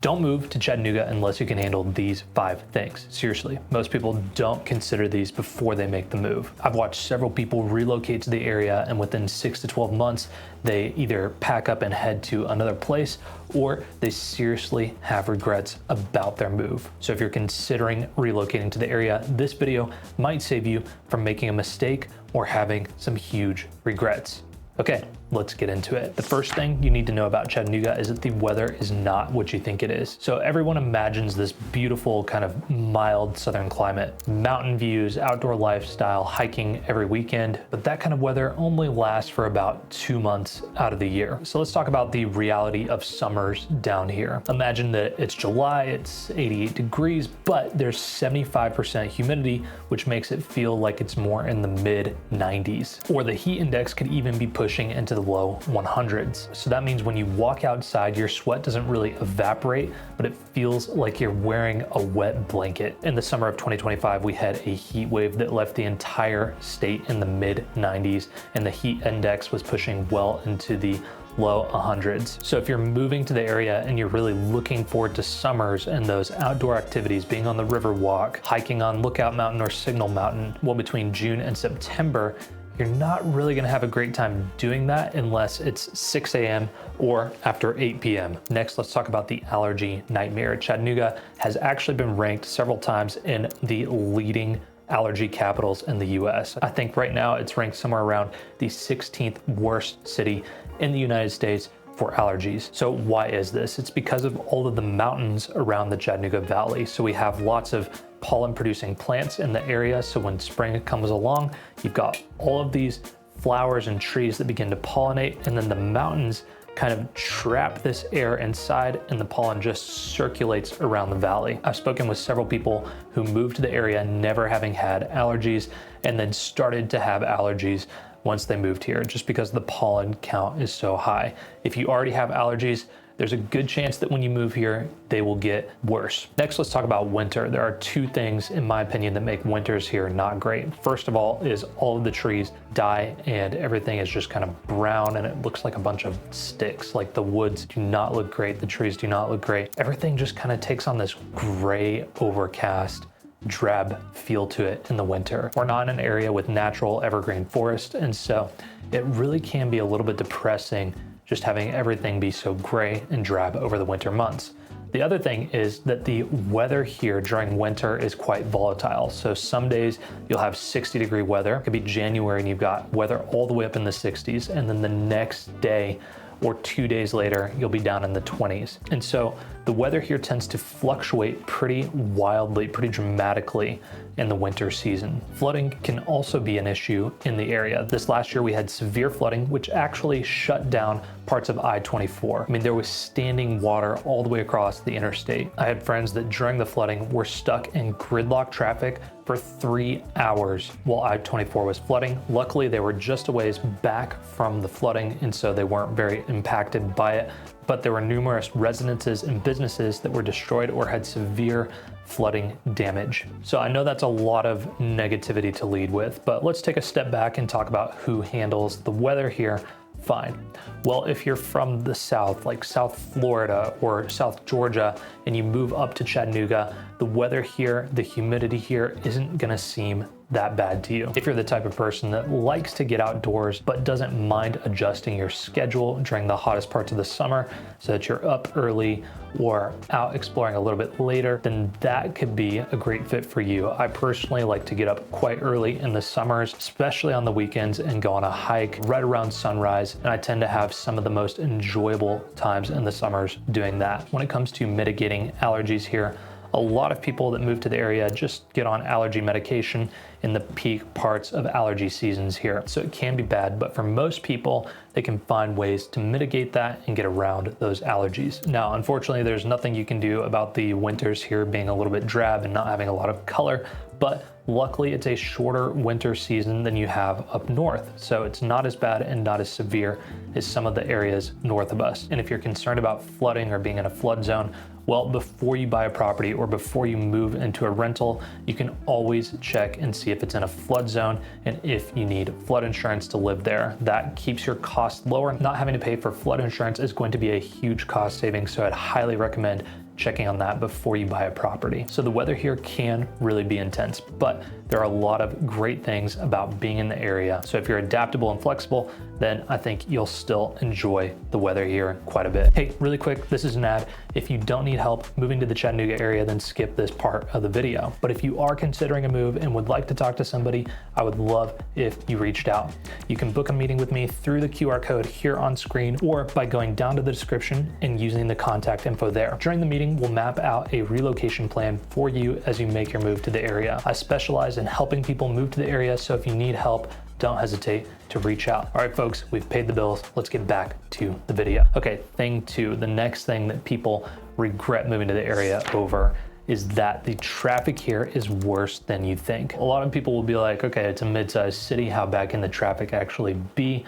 Don't move to Chattanooga unless you can handle these 5 things. Seriously, most people don't consider these before they make the move. I've watched several people relocate to the area, and within 6 to 12 months, they either pack up and head to another place, or they seriously have regrets about their move. So if you're considering relocating to the area, this video might save you from making a mistake or having some huge regrets. Okay, let's get into it. The first thing you need to know about Chattanooga is that the weather is not what you think it is. So everyone imagines this beautiful kind of mild southern climate, mountain views, outdoor lifestyle, hiking every weekend, but that kind of weather only lasts for about 2 months out of the year. So let's talk about the reality of summers down here. Imagine that it's July, it's 88 degrees, but there's 75% humidity, which makes it feel like it's more in the mid 90s. Or the heat index could even be pushing into the low 100s. So that means when you walk outside, your sweat doesn't really evaporate, but it feels like you're wearing a wet blanket. In the summer of 2025, we had a heat wave that left the entire state in the mid 90s, and the heat index was pushing well into the low 100s. So if you're moving to the area and you're really looking forward to summers and those outdoor activities, being on the river walk, hiking on Lookout Mountain or Signal Mountain, well, between June and September, you're not really gonna have a great time doing that unless it's 6 a.m. or after 8 p.m. Next, let's talk about the allergy nightmare. Chattanooga has actually been ranked several times in the leading allergy capitals in the US. I think right now it's ranked somewhere around the 16th worst city in the United States for allergies. So why is this? It's because of all of the mountains around the Chattanooga Valley. So we have lots of pollen producing plants in the area. So when spring comes along, you've got all of these flowers and trees that begin to pollinate, and then the mountains kind of trap this air inside, and the pollen just circulates around the valley. I've spoken with several people who moved to the area never having had allergies, and then started to have allergies once they moved here, just because the pollen count is so high. If you already have allergies, there's a good chance that when you move here, they will get worse. Next, let's talk about winter. There are 2 things, in my opinion, that make winters here not great. First of all is all of the trees die and everything is just kind of brown and it looks like a bunch of sticks. Like the woods do not look great, the trees do not look great. Everything just kind of takes on this gray, overcast, drab feel to it in the winter. We're not in an area with natural evergreen forest, and so it really can be a little bit depressing just having everything be so gray and drab over the winter months. The other thing is that the weather here during winter is quite volatile. So some days you'll have 60-degree weather. It could be January and you've got weather all the way up in the 60s, and then the next day or 2 days later, you'll be down in the 20s. And so the weather here tends to fluctuate pretty wildly, pretty dramatically in the winter season. Flooding can also be an issue in the area. This last year we had severe flooding, which actually shut down parts of I-24. I mean, there was standing water all the way across the interstate. I had friends that during the flooding were stuck in gridlock traffic for 3 hours while I-24 was flooding. Luckily, they were just a ways back from the flooding, and so they weren't very impacted by it. But there were numerous residences and businesses that were destroyed or had severe flooding damage. So I know that's a lot of negativity to lead with, but let's take a step back and talk about who handles the weather here fine. Well, if you're from the South, like South Florida or South Georgia, and you move up to Chattanooga, the weather here, the humidity here isn't gonna seem that bad to you. If you're the type of person that likes to get outdoors but doesn't mind adjusting your schedule during the hottest parts of the summer so that you're up early or out exploring a little bit later, then that could be a great fit for you. I personally like to get up quite early in the summers, especially on the weekends, and go on a hike right around sunrise, and I tend to have some of the most enjoyable times in the summers doing that. When it comes to mitigating allergies here, a lot of people that move to the area just get on allergy medication in the peak parts of allergy seasons here. So it can be bad, but for most people, they can find ways to mitigate that and get around those allergies. Now, unfortunately, there's nothing you can do about the winters here being a little bit drab and not having a lot of color, but luckily it's a shorter winter season than you have up north. So it's not as bad and not as severe as some of the areas north of us. And if you're concerned about flooding or being in a flood zone, well, before you buy a property or before you move into a rental, you can always check and see if it's in a flood zone and if you need flood insurance to live there. That keeps your costs lower. Not having to pay for flood insurance is going to be a huge cost saving, so I'd highly recommend checking on that before you buy a property. So the weather here can really be intense, but there are a lot of great things about being in the area. So if you're adaptable and flexible, then I think you'll still enjoy the weather here quite a bit. Hey, really quick, this is an ad. If you don't need help moving to the Chattanooga area, then skip this part of the video. But if you are considering a move and would like to talk to somebody, I would love if you reached out. You can book a meeting with me through the QR code here on screen or by going down to the description and using the contact info there. During the meeting, we'll map out a relocation plan for you as you make your move to the area. I specialize in helping people move to the area, so if you need help, don't hesitate to reach out. All right, folks, we've paid the bills. Let's get back to the video. Okay, thing two, the next thing that people regret moving to the area over is that the traffic here is worse than you think. A lot of people will be like, okay, it's a mid-sized city. How bad can the traffic actually be?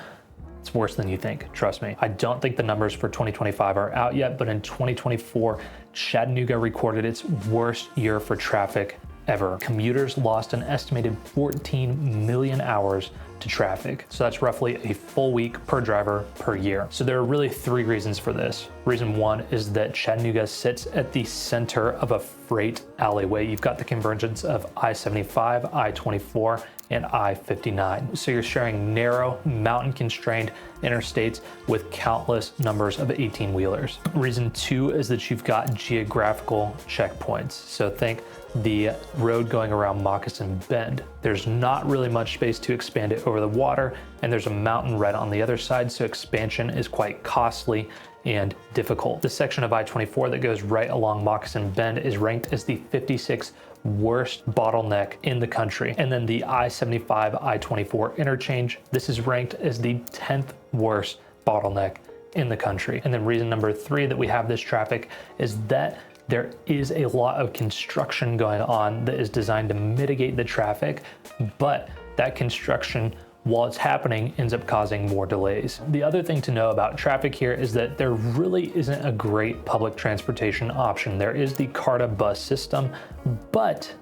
It's worse than you think, trust me. I don't think the numbers for 2025 are out yet, but in 2024, Chattanooga recorded its worst year for traffic ever. Commuters lost an estimated 14 million hours to traffic. So that's roughly a full week per driver per year. So there are really three reasons for this. Reason one is that Chattanooga sits at the center of a freight alleyway. You've got the convergence of I-75, I-24, and I-59. So you're sharing narrow, mountain-constrained interstates with countless numbers of 18-wheelers. Reason two is that you've got geographical checkpoints. So think the road going around Moccasin Bend. There's not really much space to expand it over the water, and there's a mountain right on the other side, so expansion is quite costly and difficult. The section of I-24 that goes right along Moccasin Bend is ranked as the 56th worst bottleneck in the country. And then the I-75, I-24 interchange, this is ranked as the 10th worst bottleneck in the country. And then reason number three that we have this traffic is that there is a lot of construction going on that is designed to mitigate the traffic, but that construction, while it's happening, ends up causing more delays. The other thing to know about traffic here is that there really isn't a great public transportation option. There is the CARTA bus system, but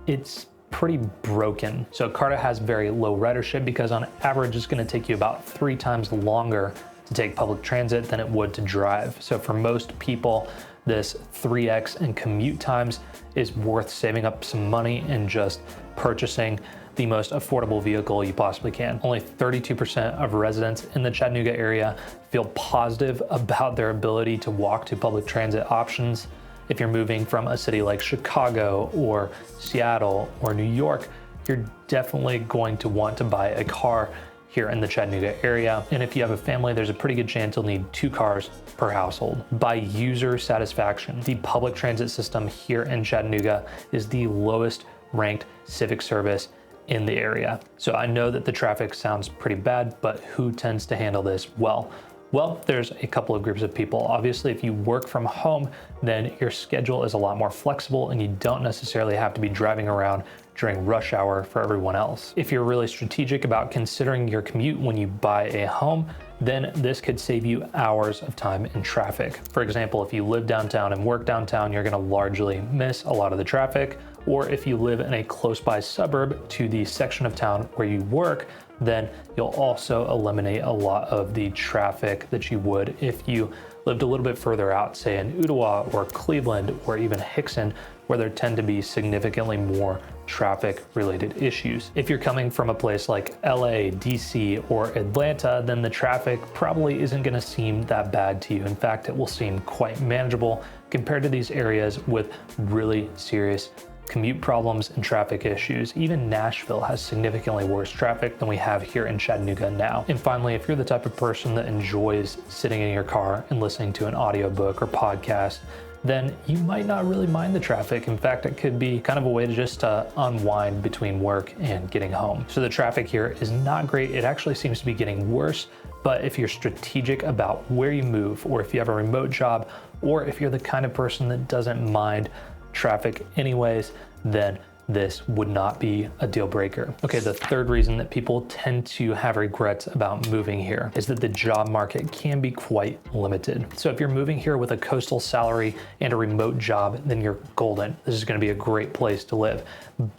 it's pretty broken. So CARTA has very low ridership because on average, it's gonna take you about 3 times longer to take public transit than it would to drive. So for most people, this 3x in commute times is worth saving up some money and just purchasing the most affordable vehicle you possibly can. Only 32% of residents in the Chattanooga area feel positive about their ability to walk to public transit options. If you're moving from a city like Chicago or Seattle or New York, you're definitely going to want to buy a car here in the Chattanooga area. And if you have a family, there's a pretty good chance you'll need 2 cars per household. By user satisfaction, the public transit system here in Chattanooga is the lowest ranked civic service in the area. So I know that the traffic sounds pretty bad, but who tends to handle this well? Well, there's a couple of groups of people. Obviously, if you work from home, then your schedule is a lot more flexible and you don't necessarily have to be driving around during rush hour for everyone else. If you're really strategic about considering your commute when you buy a home, then this could save you hours of time in traffic. For example, if you live downtown and work downtown, you're gonna largely miss a lot of the traffic. Or if you live in a close by suburb to the section of town where you work, then you'll also eliminate a lot of the traffic that you would if you lived a little bit further out, say in Ottawa or Cleveland or even Hickson, where there tend to be significantly more traffic related issues. If you're coming from a place like LA, DC, or Atlanta, then the traffic probably isn't gonna seem that bad to you. In fact, it will seem quite manageable compared to these areas with really serious commute problems and traffic issues. Even Nashville has significantly worse traffic than we have here in Chattanooga now. And finally, if you're the type of person that enjoys sitting in your car and listening to an audiobook or podcast, then you might not really mind the traffic. In fact, it could be kind of a way to just unwind between work and getting home. So the traffic here is not great. It actually seems to be getting worse. But if you're strategic about where you move, or if you have a remote job, or if you're the kind of person that doesn't mind traffic anyways, then this would not be a deal breaker. Okay, the third reason that people tend to have regrets about moving here is that the job market can be quite limited. So if you're moving here with a coastal salary and a remote job, then you're golden. This is gonna be a great place to live.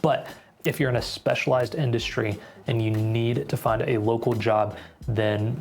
But if you're in a specialized industry and you need to find a local job, then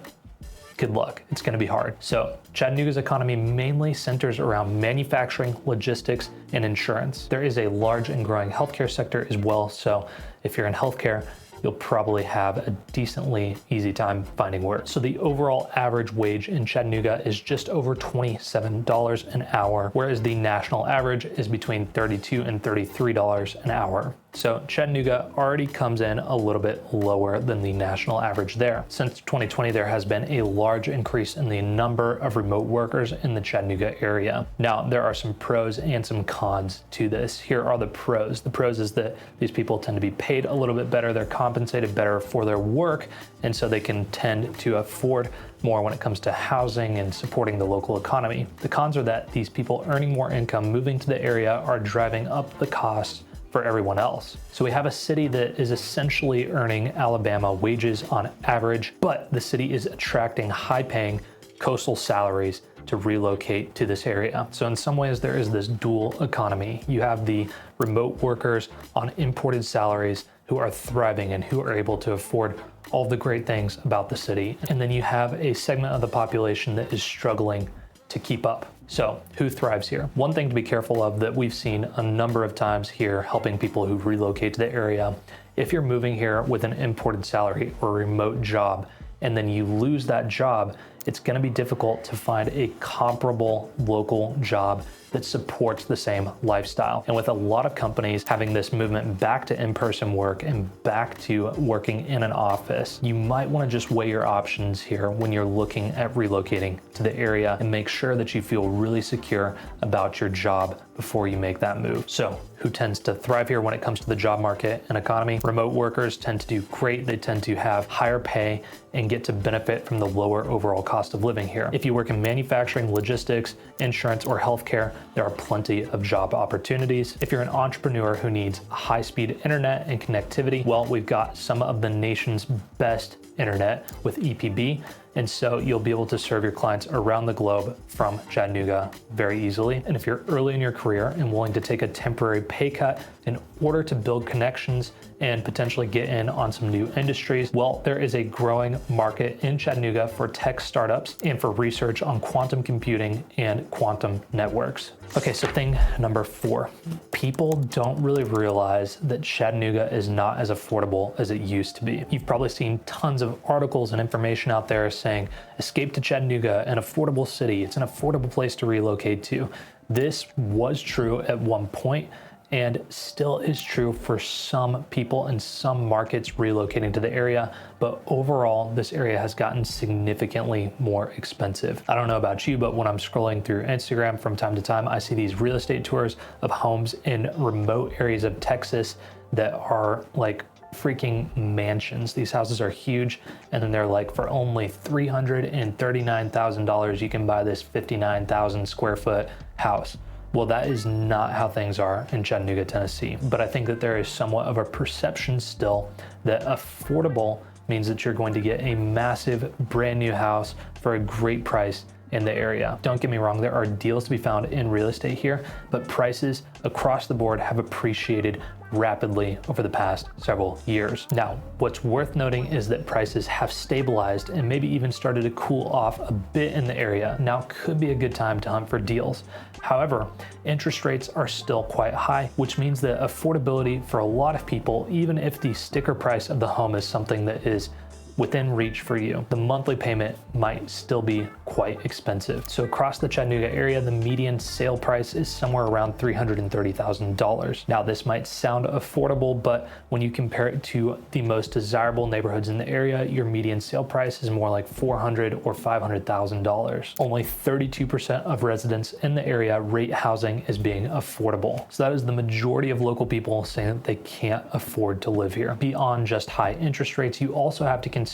good luck. It's going to be hard. So Chattanooga's economy mainly centers around manufacturing, logistics, and insurance. There is a large and growing healthcare sector as well. So if you're in healthcare, you'll probably have a decently easy time finding work. So the overall average wage in Chattanooga is just over $27 an hour, whereas the national average is between $32 and $33 an hour. So Chattanooga already comes in a little bit lower than the national average there. Since 2020, there has been a large increase in the number of remote workers in the Chattanooga area. Now, there are some pros and some cons to this. Here are the pros. The pros is that these people tend to be paid a little bit better. They're compensated better for their work, and so they can tend to afford more when it comes to housing and supporting the local economy. The cons are that these people earning more income moving to the area are driving up the costs for everyone else. So we have a city that is essentially earning Alabama wages on average, but the city is attracting high-paying coastal salaries to relocate to this area. So in some ways, there is this dual economy. You have the remote workers on imported salaries who are thriving and who are able to afford all the great things about the city. And then you have a segment of the population that is struggling to keep up. So who thrives here? One thing to be careful of that we've seen a number of times here helping people who relocate to the area, if you're moving here with an imported salary or a remote job, and then you lose that job, it's going to be difficult to find a comparable local job that supports the same lifestyle. And with a lot of companies having this movement back to in-person work and back to working in an office, you might want to just weigh your options here when you're looking at relocating to the area and make sure that you feel really secure about your job before you make that move. So who tends to thrive here when it comes to the job market and economy? Remote workers tend to do great. They tend to have higher pay and get to benefit from the lower overall cost of living here. If you work in manufacturing, logistics, insurance, or healthcare, there are plenty of job opportunities. If you're an entrepreneur who needs high-speed internet and connectivity, well, we've got some of the nation's best internet with EPB. And so you'll be able to serve your clients around the globe from Chattanooga very easily. And if you're early in your career and willing to take a temporary pay cut in order to build connections and potentially get in on some new industries, well, there is a growing market in Chattanooga for tech startups and for research on quantum computing and quantum networks. Okay, so thing number 4, people don't really realize that Chattanooga is not as affordable as it used to be. You've probably seen tons of articles and information out there saying, escape to Chattanooga, an affordable city. It's an affordable place to relocate to. This was true at one point and still is true for some people in some markets relocating to the area, but overall, this area has gotten significantly more expensive. I don't know about you, but when I'm scrolling through Instagram from time to time, I see these real estate tours of homes in remote areas of Texas that are like freaking mansions. These houses are huge, and then they're like, for only $339,000, you can buy this 59,000 square foot house. Well, that is not how things are in Chattanooga, Tennessee. But I think that there is somewhat of a perception still that affordable means that you're going to get a massive brand new house for a great price in the area. Don't get me wrong, there are deals to be found in real estate here, but prices across the board have appreciated rapidly over the past several years. Now, what's worth noting is that prices have stabilized and maybe even started to cool off a bit in the area. Now could be a good time to hunt for deals. However, interest rates are still quite high, which means that affordability for a lot of people, even if the sticker price of the home is something that is within reach for you, the monthly payment might still be quite expensive. So across the Chattanooga area, the median sale price is somewhere around $330,000. Now, this might sound affordable, but when you compare it to the most desirable neighborhoods in the area, your median sale price is more like $400,000 or $500,000. Only 32% of residents in the area rate housing as being affordable. So that is the majority of local people saying that they can't afford to live here. Beyond just high interest rates, you also have to consider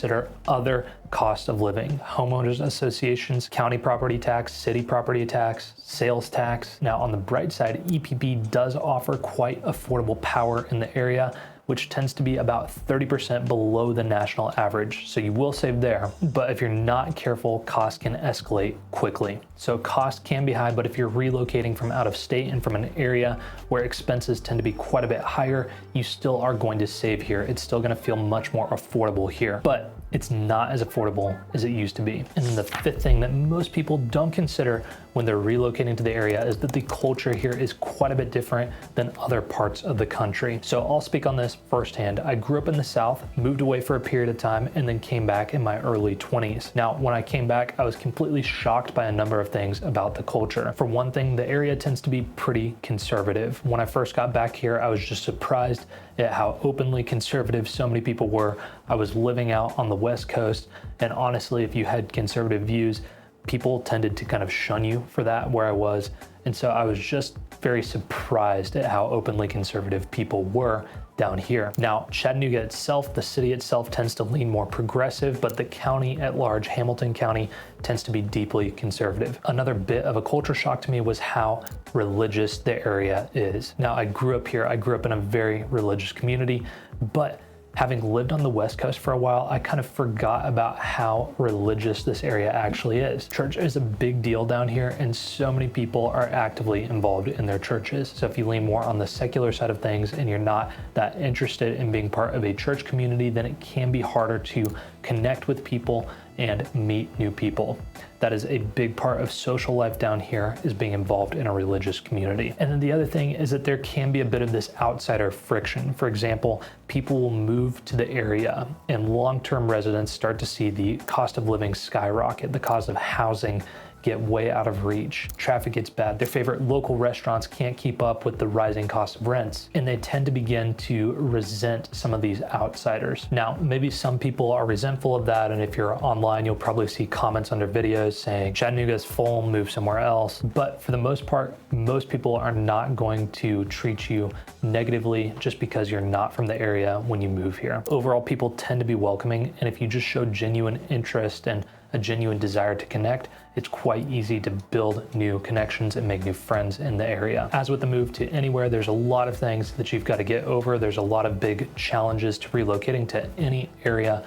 other costs of living: homeowners associations, county property tax, city property tax, sales tax. Now, on the bright side, EPB does offer quite affordable power in the area, which tends to be about 30% below the national average. So you will save there, but if you're not careful, costs can escalate quickly. So costs can be high, but if you're relocating from out of state and from an area where expenses tend to be quite a bit higher, you still are going to save here. It's still gonna feel much more affordable here. But it's not as affordable as it used to be. And then the fifth thing that most people don't consider when they're relocating to the area is that the culture here is quite a bit different than other parts of the country. So I'll speak on this firsthand. I grew up in the South, moved away for a period of time, and then came back in my early 20s. Now, when I came back, I was completely shocked by a number of things about the culture. For one thing, the area tends to be pretty conservative. When I first got back here, I was just surprised at how openly conservative so many people were. I was living out on the West Coast, and honestly, if you had conservative views, people tended to kind of shun you for that where I was. And so I was just very surprised at how openly conservative people were down here. Now, Chattanooga itself, the city itself, tends to lean more progressive, but the county at large, Hamilton County, tends to be deeply conservative. Another bit of a culture shock to me was how religious the area is. Now, I grew up here, I grew up in a very religious community, but having lived on the West Coast for a while, I kind of forgot about how religious this area actually is. Church is a big deal down here, and so many people are actively involved in their churches. So if you lean more on the secular side of things and you're not that interested in being part of a church community, then it can be harder to connect with people and meet new people. That is a big part of social life down here, is being involved in a religious community. And then the other thing is that there can be a bit of this outsider friction. For example, people will move to the area and long-term residents start to see the cost of living skyrocket, the cost of housing get way out of reach. Traffic gets bad. Their favorite local restaurants can't keep up with the rising cost of rents, and they tend to begin to resent some of these outsiders. Now, maybe some people are resentful of that, and if you're online, you'll probably see comments under videos saying, Chattanooga's full, move somewhere else. But for the most part, most people are not going to treat you negatively just because you're not from the area when you move here. Overall, people tend to be welcoming, and if you just show genuine interest and a genuine desire to connect, it's quite easy to build new connections and make new friends in the area. As with the move to anywhere, there's a lot of things that you've got to get over. There's a lot of big challenges to relocating to any area,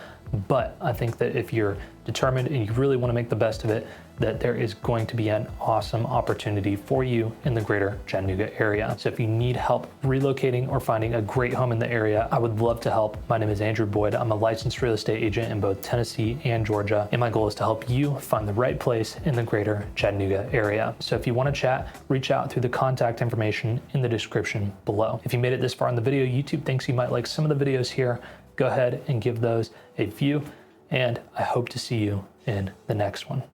but I think that if you're determined and you really want to make the best of it, that there is going to be an awesome opportunity for you in the greater Chattanooga area. So if you need help relocating or finding a great home in the area, I would love to help. My name is Andrew Boyd. I'm a licensed real estate agent in both Tennessee and Georgia, and my goal is to help you find the right place in the greater Chattanooga area. So if you want to chat, reach out through the contact information in the description below. If you made it this far in the video, YouTube thinks you might like some of the videos here. Go ahead and give those a view, and I hope to see you in the next one.